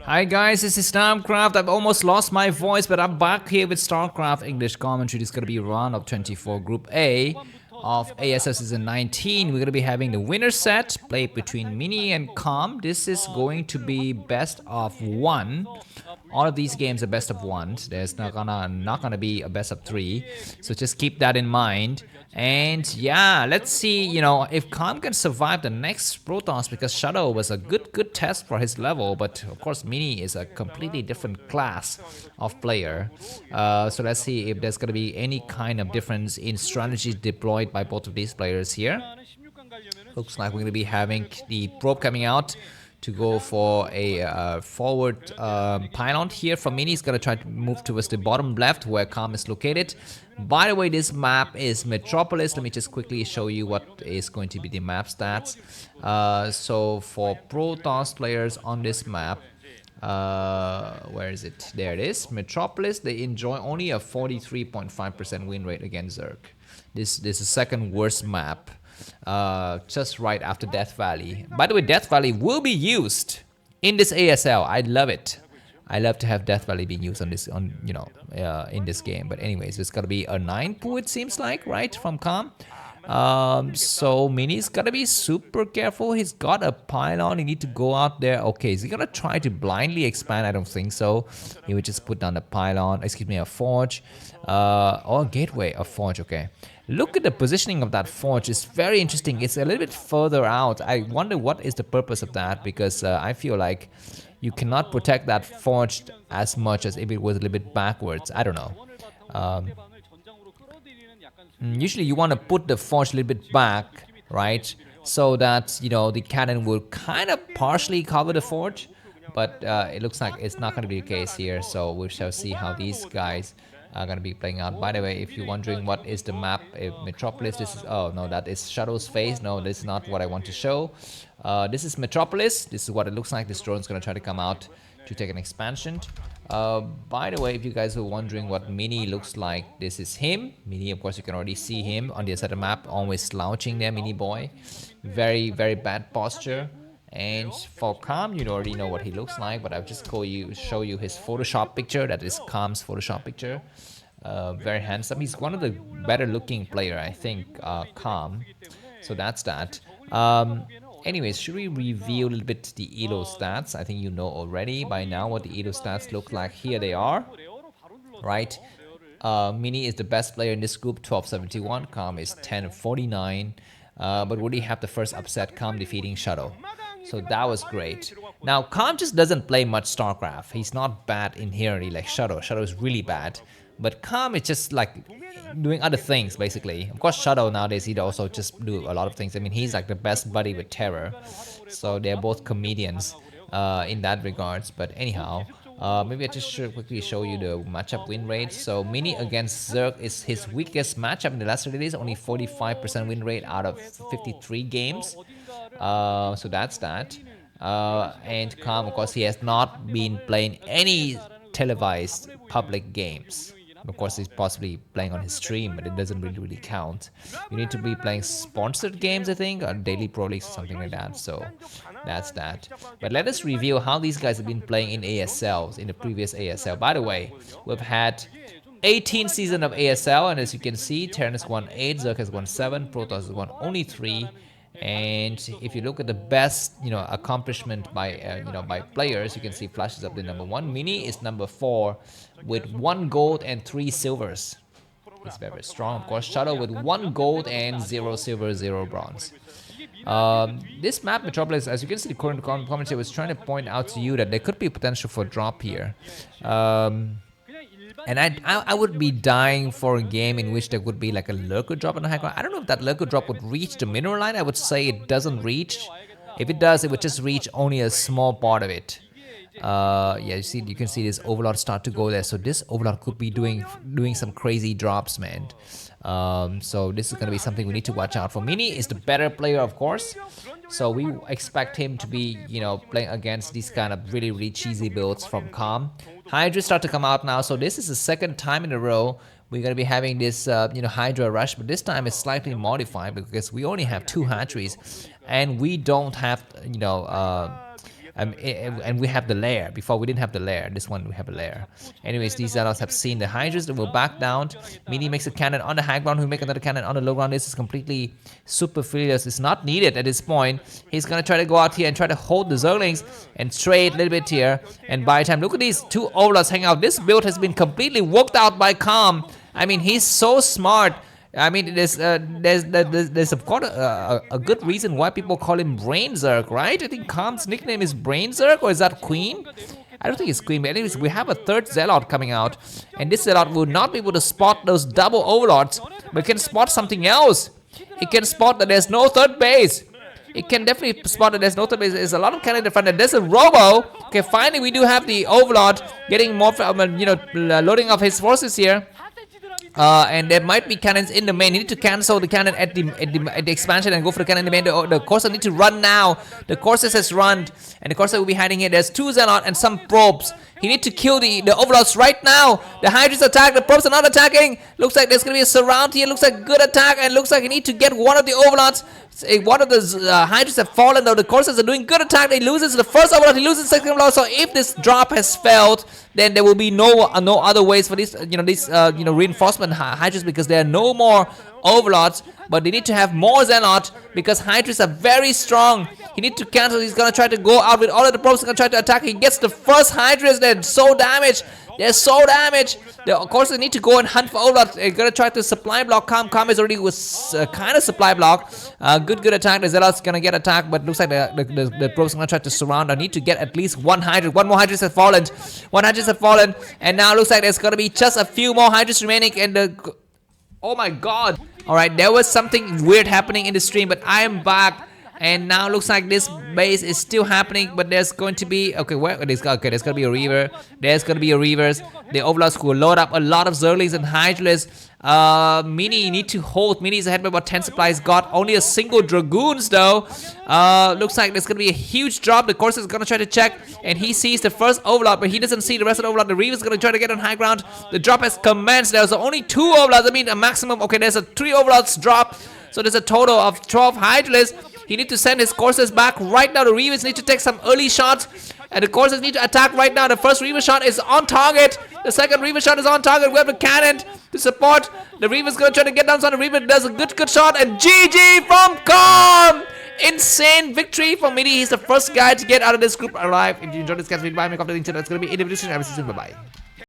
Hi guys, this is Namcraft. I've almost lost my voice, but I'm back here with Starcraft English commentary. This is going to be round of 24 Group A of ASL S19. We're going to be having the winner set played between Mini and Calm. This is going to be best of one. All of these games are best of ones. There's not gonna be a best of three. So just keep that in mind. And yeah, let's see, if Calm can survive the next Protoss, because Shadow was a good test for his level, but of course Mini is a completely different class of player. So let's see if there's gonna be any kind of difference in strategies deployed by both of these players here. Looks like we're gonna be having the probe coming out to go for a forward pylon here. From Mini, he's gonna try to move towards the bottom left where Calm is located. By the way, this map is Metropolis. Let me just quickly show you what is going to be the map stats. So for Protoss players on this map, where is it? There it is. Metropolis, they enjoy only a 43.5% win rate against Zerg. This is the second worst map. Just right after Death Valley. By the way, Death Valley will be used in this ASL. I love it. I love to have Death Valley being used in this game. But anyways, it's gotta be a 9 pool, it seems like, right, from Calm. So Mini's gotta be super careful. He's got a pylon. He need to go out there. Okay, is he gonna try to blindly expand? I don't think so. He would just put down the pylon. Excuse me, a forge. Or a gateway, a forge. Okay. Look at the positioning of that forge. It's very interesting. It's a little bit further out. I wonder what is the purpose of that, because I feel like you cannot protect that forge as much as if it was a little bit backwards. I don't know. Usually you want to put the forge a little bit back, right? So that, the cannon will kind of partially cover the forge. But it looks like it's not going to be the case here. So we shall see how these guys are going to be playing out. By the way, if you're wondering what is the map, Metropolis, this is, oh no, that is Shadow's face. No, this is not what I want to show. This is Metropolis. This is what it looks like. This drone's going to try to come out to take an expansion. By the way, if you guys are wondering what Mini looks like, this is him. Mini, of course, you can already see him on the other side of the map, always slouching there, Mini boy. Very, very bad posture. And for Calm, you already know what he looks like, but I'll just show you his Photoshop picture. That is Calm's Photoshop picture. Very handsome. He's one of the better looking player, I think, Calm. So that's that. Anyways, should we review a little bit the ELO stats? I think you know already by now what the ELO stats look like. Here they are, right? Mini is the best player in this group, 1271. Calm is 1049. But would he have the first upset, Calm defeating Shadow? So that was great. Now, Calm just doesn't play much StarCraft. He's not bad inherently like Shadow. Shadow is really bad. But Calm is just like doing other things, basically. Of course, Shadow nowadays, he'd also just do a lot of things. I mean, he's like the best buddy with Terror. So they're both comedians in that regards. But anyhow, maybe I just should quickly show you the matchup win rate. So Mini against Zerg is his weakest matchup in the last 30 days. Only 45% win rate out of 53 games. So that's that. And Calm, of course, he has not been playing any televised public games. Of course, he's possibly playing on his stream, but it doesn't really count. You need to be playing sponsored games, I think, or daily pro leagues or something like that. So that's that. But let us review how these guys have been playing in ASLs, in the previous ASL. By the way, we've had 18 season of ASL, and as you can see, Terran has won 8, Zerg has won 7, Protoss has won only 3. And if you look at the best, accomplishment by, by players, you can see Flash is up to number 1. Mini is number 4 with 1 gold and 3 silvers. He's very strong. Of course, Shadow with 1 gold and 0 silver, 0 bronze. This map, Metropolis, as you can see, the current commentary was trying to point out to you that there could be potential for drop here. And I would be dying for a game in which there would be like a lurker drop on the high ground. I don't know if that lurker drop would reach the mineral line. I would say it doesn't reach. If it does, it would just reach only a small part of it. Yeah, you can see this overlord start to go there. So this overlord could be doing some crazy drops, man. So this is going to be something we need to watch out for. Mini is the better player, of course. So we expect him to be, playing against these kind of really cheesy builds from Calm. Hydra start to come out now. So this is the second time in a row we're going to be having this, Hydra rush. But this time it's slightly modified because we only have 2 hatcheries. And we don't have, And we have the lair. Before we didn't have the lair. This one we have a lair. Anyways, these Zealots have seen the Hydras. They will back down. Mini makes a cannon on the high ground. Who make another cannon on the low ground. This is completely superfluous. It's not needed at this point. He's gonna try to go out here and try to hold the Zerglings and trade a little bit here and buy time. Look at these two Overlords hang out. This build has been completely worked out by Calm. I mean, he's so smart. I mean, there's of course a good reason why people call him Brain Zerg, right? I think Calm's nickname is Brain Zerg, or is that Queen? I don't think it's Queen, but anyways, we have a third Zealot coming out, and this Zealot will not be able to spot those double Overlords, but can spot something else. It can spot that there's no third base. It can definitely spot that there's no third base. There's a lot of cannon in the front, and there's a Robo. Okay, finally we do have the Overlord getting more, loading off his forces here. And there might be cannons in the main. You need to cancel the cannon at the expansion and go for the cannon in the main. The Corsair need to run now. The Corsair has run, and the Corsair will be hiding here. There's two Zealot and some probes. He need to kill the Overlords right now. The Hydras attack. The probes are not attacking. Looks like there's gonna be a surround here. Looks like good attack, and looks like he need to get one of the Overlords. One of the Hydras have fallen though. The Corsairs are doing good attack. They loses the first Overlord. He loses the second Overlord. So if this drop has failed, then there will be no other ways for these reinforcement Hydras, because there are no more Overlords. But they need to have more Zealot because Hydras are very strong. He needs to cancel. He's gonna try to go out with all of the probes. He's gonna try to attack. He gets the first Hydras. They're so damaged. They're so damaged. Of course, they need to go and hunt for Overlord. They're gonna try to supply block. Calm is already with kind of supply block. Good attack. The Zealot's gonna get attacked, but looks like the probes are gonna try to surround. I need to get at least one Hydra. One more Hydras have fallen. One Hydras have fallen, and now looks like there's gonna be just a few more Hydras remaining. And oh my God! All right, there was something weird happening in the stream, but I am back. And now looks like this base is still happening, but there's going to be there's gonna be a Reaver. There's gonna be a Reavers. The Overlords will load up a lot of Zerglings and Hydras. Mini need to hold. Mini is ahead by about 10 supplies. Got only a single Dragoons though. Looks like there's gonna be a huge drop. The Corsair is gonna try to check, and he sees the first Overlord, but he doesn't see the rest of the Overlord. The Reaver is gonna try to get on high ground. The drop has commenced. There's only 2 Overlords. I mean, a maximum. Okay, there's a 3 Overlords drop. So there's a total of 12 Hydras. He needs to send his Corsairs back right now. The Reavers need to take some early shots, and the Corsairs need to attack right now. The first Reaver shot is on target. The second Reaver shot is on target. We have the cannon to support. The Reaver's gonna try to get down. So the Reaver does a good shot, and GG from Calm. Insane victory for Midi. He's the first guy to get out of this group alive. If you enjoyed this guys, video, make off the link to that. It's gonna be in the description. I will see you soon. Bye bye.